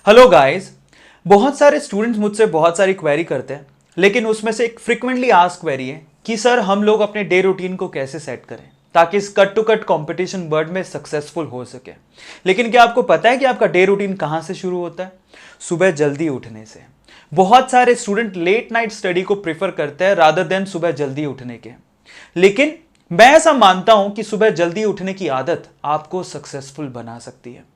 Hello guys. बहुत सारे students मुझसे बहुत सारी क्वेरी करते हैं, लेकिन उसमें से एक फ्रिक्वेंटली आस्क क्वेरी है कि सर हम लोग अपने डे रूटीन को कैसे सेट करें ताकि इस cut to cut competition world में सक्सेसफुल हो सके। लेकिन क्या आपको पता है कि आपका डे रूटीन कहां से शुरू होता है? सुबह जल्दी उठने से। बहुत सारे स्टूडेंट लेट नाइट स्टडी को प्रेफर करते हैं रादर देन सुबह जल्दी उठने के। लेकिन मैं ऐसा मानता हूं कि सुबह जल्दी उठने की आदत आपको सक्सेसफुल बना सकती है।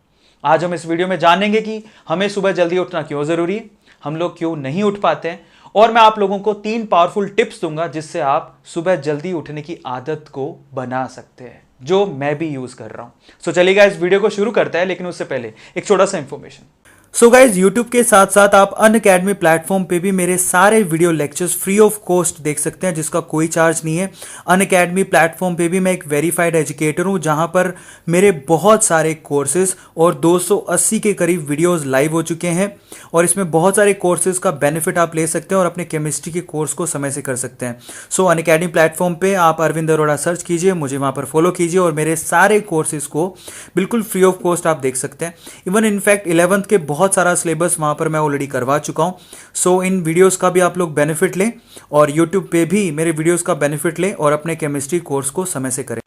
आज हम इस वीडियो में जानेंगे कि हमें सुबह जल्दी उठना क्यों जरूरी है, हम लोग क्यों नहीं उठ पाते हैं, और मैं आप लोगों को 3 पावरफुल टिप्स दूंगा जिससे आप सुबह जल्दी उठने की आदत को बना सकते हैं, जो मैं भी यूज कर रहा हूं। सो चलिएगा इस वीडियो को शुरू करते हैं, लेकिन उससे पहले एक छोटा सा इंफॉर्मेशन। सो गाइज, यूट्यूब के साथ साथ आप अनअकैडमी प्लेटफॉर्म पे भी मेरे सारे video lectures free of cost देख सकते हैं, जिसका कोई चार्ज नहीं है। अनअकैडमी प्लेटफॉर्म पे भी मैं एक वेरीफाइड एजुकेटर हूं, जहां पर मेरे बहुत सारे कोर्सेज और 280 के करीब वीडियोस लाइव हो चुके हैं, और इसमें बहुत सारे कोर्सेज का बेनिफिट आप ले सकते हैं और अपने केमिस्ट्री के कोर्स को समय से कर सकते हैं। सो अनअकैडमी प्लेटफॉर्म पे आप अरविंद अरोड़ा सर्च कीजिए, मुझे वहां पर फॉलो कीजिए और मेरे सारे कोर्सेज को बिल्कुल फ्री ऑफ कॉस्ट आप देख सकते हैं। इवन इनफैक्ट 11th के बहुत सारा सिलेबस वहां पर मैं ऑलरेडी करवा चुका हूं। सो इन वीडियोस का भी आप लोग बेनिफिट लें और यूट्यूब पे भी मेरे वीडियोस का बेनिफिट लें और अपने केमिस्ट्री कोर्स को समय से करें।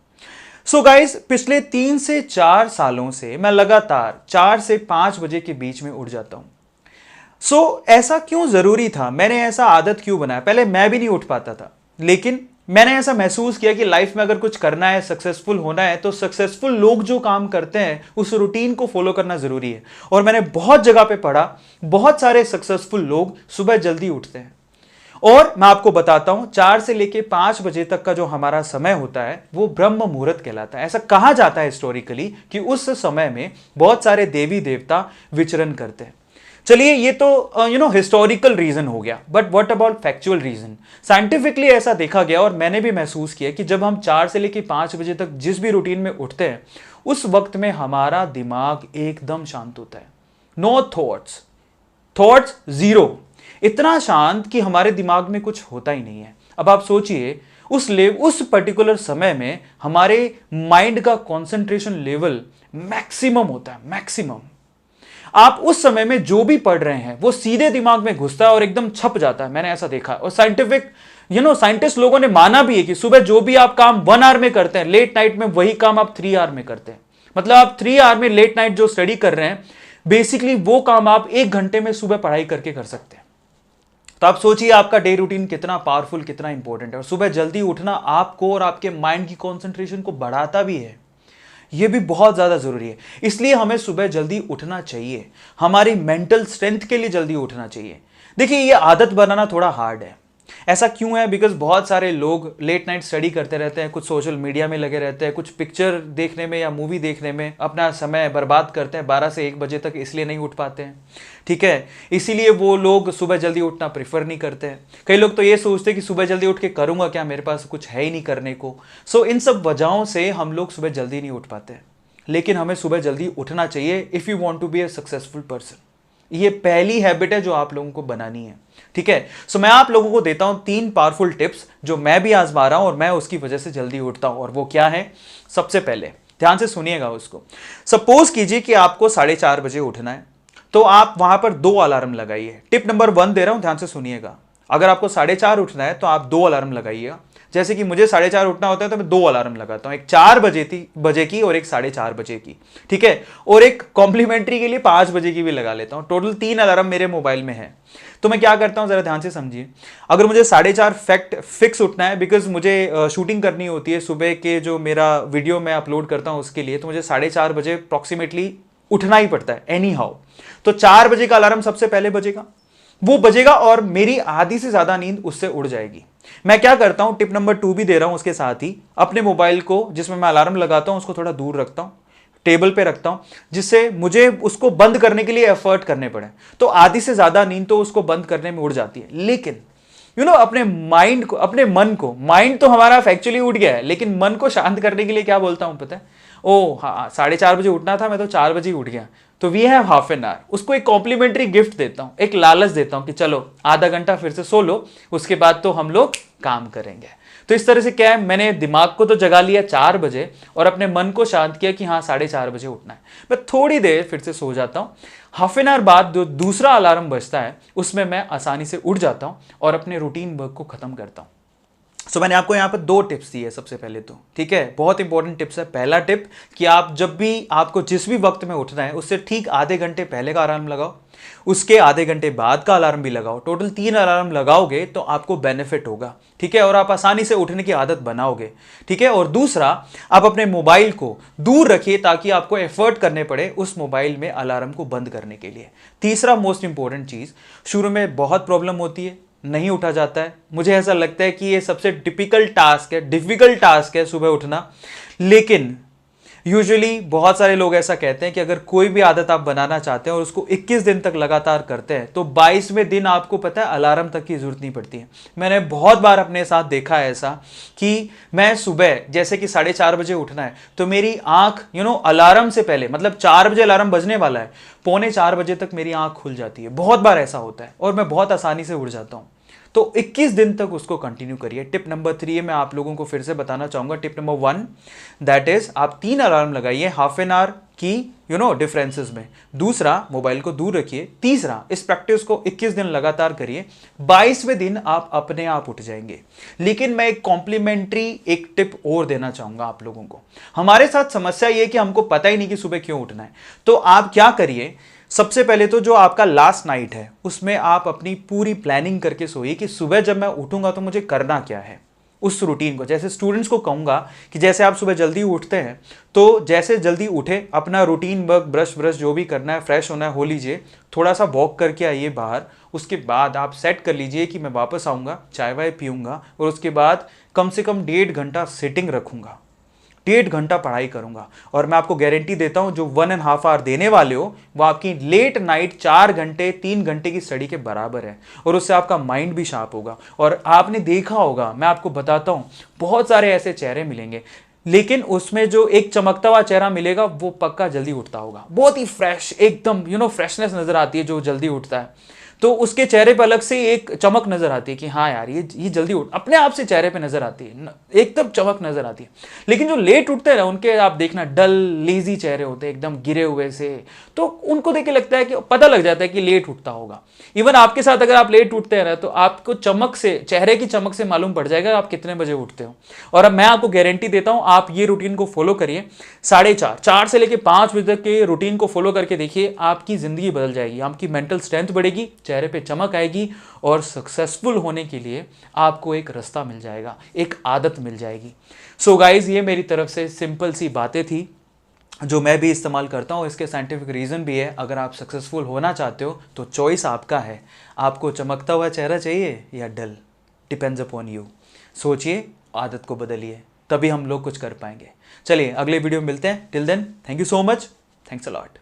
सो गाइस, पिछले 3 से 4 सालों से मैं लगातार 4 से 5 बजे के बीच में उठ जाता हूं। सो ऐसा क्यों जरूरी था? मैंने ऐसा आदत क्यों बनाया? पहले मैं भी नहीं उठ पाता था, लेकिन मैंने ऐसा महसूस किया कि लाइफ में अगर कुछ करना है, सक्सेसफुल होना है, तो सक्सेसफुल लोग जो काम करते हैं उस रूटीन को फॉलो करना जरूरी है। और मैंने बहुत जगह पे पढ़ा, बहुत सारे सक्सेसफुल लोग सुबह जल्दी उठते हैं। और मैं आपको बताता हूं, 4 से लेके 5 बजे तक का जो हमारा समय होता है वो ब्रह्म मुहूर्त कहलाता है। ऐसा कहा जाता है हिस्टोरिकली कि उस समय में बहुत सारे देवी देवता विचरण करते हैं। चलिए, ये तो हिस्टोरिकल रीजन हो गया, but what about factual reason? Scientifically ऐसा देखा गया और मैंने भी महसूस किया कि जब हम 4 से लेकर 5 बजे तक जिस भी रूटीन में उठते हैं, उस वक्त में हमारा दिमाग एकदम शांत होता है। नो थॉट्स, थॉट्स जीरो, इतना शांत कि हमारे दिमाग में कुछ होता ही नहीं है। अब आप सोचिए, उस पर्टिकुलर समय में हमारे माइंड का कंसंट्रेशन लेवल मैक्सिमम होता है, मैक्सिमम। आप उस समय में जो भी पढ़ रहे हैं वो सीधे दिमाग में घुसता है और एकदम छप जाता है। मैंने ऐसा देखा है और साइंटिस्ट लोगों ने माना भी है कि सुबह जो भी आप काम 1 आवर में करते हैं, लेट नाइट में वही काम आप 3 आवर में करते हैं। मतलब आप 3 आवर में लेट नाइट जो स्टडी कर रहे हैं, बेसिकली वो काम आप 1 घंटे में सुबह पढ़ाई करके कर सकते हैं। तो आप सोचिए आपका डे रूटीन कितना पावरफुल, कितना इंपॉर्टेंट है। और सुबह जल्दी उठना आपको और आपके माइंड की कॉन्सेंट्रेशन को बढ़ाता भी है। यह भी बहुत ज्यादा जरूरी है। इसलिए हमें सुबह जल्दी उठना चाहिए, हमारी मेंटल स्ट्रेंथ के लिए जल्दी उठना चाहिए। देखिए, यह आदत बनाना थोड़ा हार्ड है। ऐसा क्यों है? बिकॉज बहुत सारे लोग लेट नाइट स्टडी करते रहते हैं, कुछ सोशल मीडिया में लगे रहते हैं, कुछ पिक्चर देखने में या मूवी देखने में अपना समय बर्बाद करते हैं 12 से 1 बजे तक, इसलिए नहीं उठ पाते हैं। ठीक है, इसीलिए वो लोग सुबह जल्दी उठना प्रेफर नहीं करते हैं। कई लोग तो ये सोचते हैं कि सुबह जल्दी उठ के करूंगा क्या, मेरे पास कुछ है ही नहीं करने को। सो इन सब वजहों से हम लोग सुबह जल्दी नहीं उठ पाते हैं। लेकिन हमें सुबह जल्दी उठना चाहिए if you want to be a successful person. ये पहली हैबिट है जो आप लोगों को बनानी है। ठीक है, सो मैं आप लोगों को देता हूं 3 पावरफुल टिप्स जो मैं भी आजमा रहा हूं और मैं उसकी वजह से जल्दी उठता हूं। और वो क्या है? सबसे पहले ध्यान से सुनिएगा उसको। सपोज कीजिए कि आपको 4:30 बजे उठना है, तो आप वहां पर 2 अलार्म लगाइए। टिप नंबर 1 दे रहा हूं, ध्यान से सुनिएगा। अगर आपको 4:30 उठना है तो आप 2 अलार्म लगाइएगा। जैसे कि मुझे 4:30 उठना होता है तो मैं 2 अलार्म लगाता हूं, एक 4 बजे की और एक 4:30 बजे की। ठीक है, और एक कॉम्प्लीमेंट्री के लिए 5 बजे की भी लगा लेता हूं। टोटल 3 अलार्म मेरे मोबाइल में है। तो मैं क्या करता हूं, जरा ध्यान से समझिए। अगर मुझे 4:30 फैक्ट फिक्स उठना है, बिकॉज मुझे शूटिंग करनी होती है सुबह के, जो मेरा वीडियो मैं अपलोड करता हूं उसके लिए, तो मुझे 4:30 बजे अप्रोक्सीमेटली उठना ही पड़ता है एनी हाउ। तो 4 बजे का अलार्म सबसे पहले बजेगा, वो बजेगा और मेरी आधी से ज्यादा नींद उससे उड़ जाएगी। मैं क्या करता हूं, टिप नंबर 2 भी दे रहा हूं उसके साथ ही, अपने मोबाइल को जिसमें मैं अलार्म लगाता हूं उसको थोड़ा दूर रखता हूं, टेबल पे रखता हूं, जिससे मुझे उसको बंद करने के लिए एफर्ट करने पड़े। तो आधी से ज्यादा नींद तो उसको बंद करने में उड़ जाती है। लेकिन अपने माइंड को, अपने मन को, माइंड तो हमारा फैक्चुअली उठ गया है, लेकिन मन को शांत करने के लिए क्या बोलता हूं पता है? ओ हाँ, 4:30 बजे उठना था, मैं तो 4 बजे ही उठ गया, तो we have half an hour. उसको एक कॉम्प्लीमेंट्री गिफ्ट देता हूं, एक लालच देता हूं कि चलो आधा घंटा फिर से सो लो, उसके बाद तो हम लोग काम करेंगे। तो इस तरह से क्या है, मैंने दिमाग को तो जगा लिया 4 बजे और अपने मन को शांत किया कि हाँ 4:30 बजे उठना है। मैं थोड़ी देर फिर से सो जाता हूँ, हाफ एन आवर बाद जो दूसरा अलार्म बजता है उसमें मैं आसानी से उठ जाता हूँ और अपने रूटीन वर्क को खत्म करता हूँ। सो मैंने आपको यहाँ पर 2 टिप्स दिए सबसे पहले तो, ठीक है, बहुत इंपॉर्टेंट टिप्स है। पहला टिप कि आप जब भी आपको जिस भी वक्त में उठना है उससे ठीक आधे घंटे पहले का अलार्म लगाओ, उसके आधे घंटे बाद का अलार्म भी लगाओ। टोटल 3 अलार्म लगाओगे तो आपको बेनिफिट होगा, ठीक है, और आप आसानी से उठने की आदत बनाओगे, ठीक है। और दूसरा, आप अपने मोबाइल को दूर रखिए ताकि आपको एफर्ट करने पड़े उस मोबाइल में अलार्म को बंद करने के लिए। तीसरा मोस्ट इंपॉर्टेंट चीज, शुरू में बहुत प्रॉब्लम होती है, नहीं उठा जाता है, मुझे ऐसा लगता है कि ये सबसे डिफिकल्ट टास्क है सुबह उठना, लेकिन यूजुअली बहुत सारे लोग ऐसा कहते हैं कि अगर कोई भी आदत आप बनाना चाहते हैं और उसको 21 दिन तक लगातार करते हैं तो 22वें दिन आपको पता है अलार्म तक की जरूरत नहीं पड़ती है। मैंने बहुत बार अपने साथ देखा है ऐसा कि मैं सुबह जैसे कि 4:30 बजे उठना है तो मेरी आंख अलार्म से पहले, मतलब 4 बजे अलार्म बजने वाला है, 3:45 बजे तक मेरी आंख खुल जाती है। बहुत बार ऐसा होता है और मैं बहुत आसानी से उठ जाता हूं। तो 21 दिन तक उसको कंटिन्यू करिए। टिप नंबर 3 मैं आप लोगों को फिर से बताना चाहूंगा। टिप नंबर 1 दैट इज, आप 3 अलार्म लगाइए हाफ एन आवर की डिफरेंसेस में। दूसरा, मोबाइल को दूर रखिए। तीसरा, इस प्रैक्टिस को 21 दिन लगातार करिए, 22वें दिन आप अपने आप उठ जाएंगे। लेकिन मैं एक कॉम्प्लीमेंट्री एक टिप और देना चाहूंगा आप लोगों को। हमारे साथ समस्या यह कि हमको पता ही नहीं कि सुबह क्यों उठना है। तो आप क्या करिए, सबसे पहले तो जो आपका लास्ट नाइट है उसमें आप अपनी पूरी प्लानिंग करके सोइए कि सुबह जब मैं उठूंगा तो मुझे करना क्या है। उस रूटीन को, जैसे स्टूडेंट्स को कहूंगा कि जैसे आप सुबह जल्दी उठते हैं तो जैसे जल्दी उठे अपना रूटीन वर्क, ब्रश जो भी करना है, फ्रेश होना है हो लीजिए, थोड़ा सा वॉक करके आइए बाहर। उसके बाद आप सेट कर लीजिए कि मैं वापस आऊंगा, चाय वाय पीऊंगा और उसके बाद कम से कम 1.5 घंटा सिटिंग रखूंगा, 1.5 घंटा पढ़ाई करूंगा। और मैं आपको गारंटी देता हूं जो 1.5 आवर देने वाले हो वो आपकी लेट नाइट 4 घंटे 3 घंटे की स्टडी के बराबर है और उससे आपका माइंड भी शार्प होगा। और आपने देखा होगा, मैं आपको बताता हूं, बहुत सारे ऐसे चेहरे मिलेंगे लेकिन उसमें जो एक चमकता हुआ चेहरा मिलेगा वो पक्का जल्दी उठता होगा, बहुत ही फ्रेश, एकदम फ्रेशनेस नजर आती है जो जल्दी उठता है। तो उसके चेहरे पर अलग से एक चमक नजर आती है कि हाँ यार ये जल्दी उठ, अपने आप से चेहरे पे नजर आती है, एकदम चमक नजर आती है। लेकिन जो लेट उठते हैं ना उनके आप देखना डल लेजी चेहरे होते हैं, एकदम गिरे हुए से, तो उनको देख के लगता है कि पता लग जाता है कि लेट उठता होगा। इवन आपके साथ अगर आप लेट उठते हैं ना तो आपको चमक से, चेहरे की चमक से मालूम पड़ जाएगा आप कितने बजे उठते हो। और अब मैं आपको गारंटी देता हूं आप ये रूटीन को फॉलो करिए, 4:30 से लेकर 5 बजे तक के रूटीन को फॉलो करके देखिए, आपकी जिंदगी बदल जाएगी, आपकी मेंटल स्ट्रेंथ बढ़ेगी, चेहरे पे चमक आएगी और सक्सेसफुल होने के लिए आपको एक रास्ता मिल जाएगा, एक आदत मिल जाएगी। सो गाइज, ये मेरी तरफ से सिंपल सी बातें थी जो मैं भी इस्तेमाल करता हूँ। इसके साइंटिफिक रीज़न भी है। अगर आप सक्सेसफुल होना चाहते हो तो चॉइस आपका है, आपको चमकता हुआ चेहरा चाहिए या डल, डिपेंड्स अपॉन यू। सोचिए, आदत को बदलिए, तभी हम लोग कुछ कर पाएंगे। चलिए अगले वीडियो में मिलते हैं। Till then, thank you so much, thanks a lot.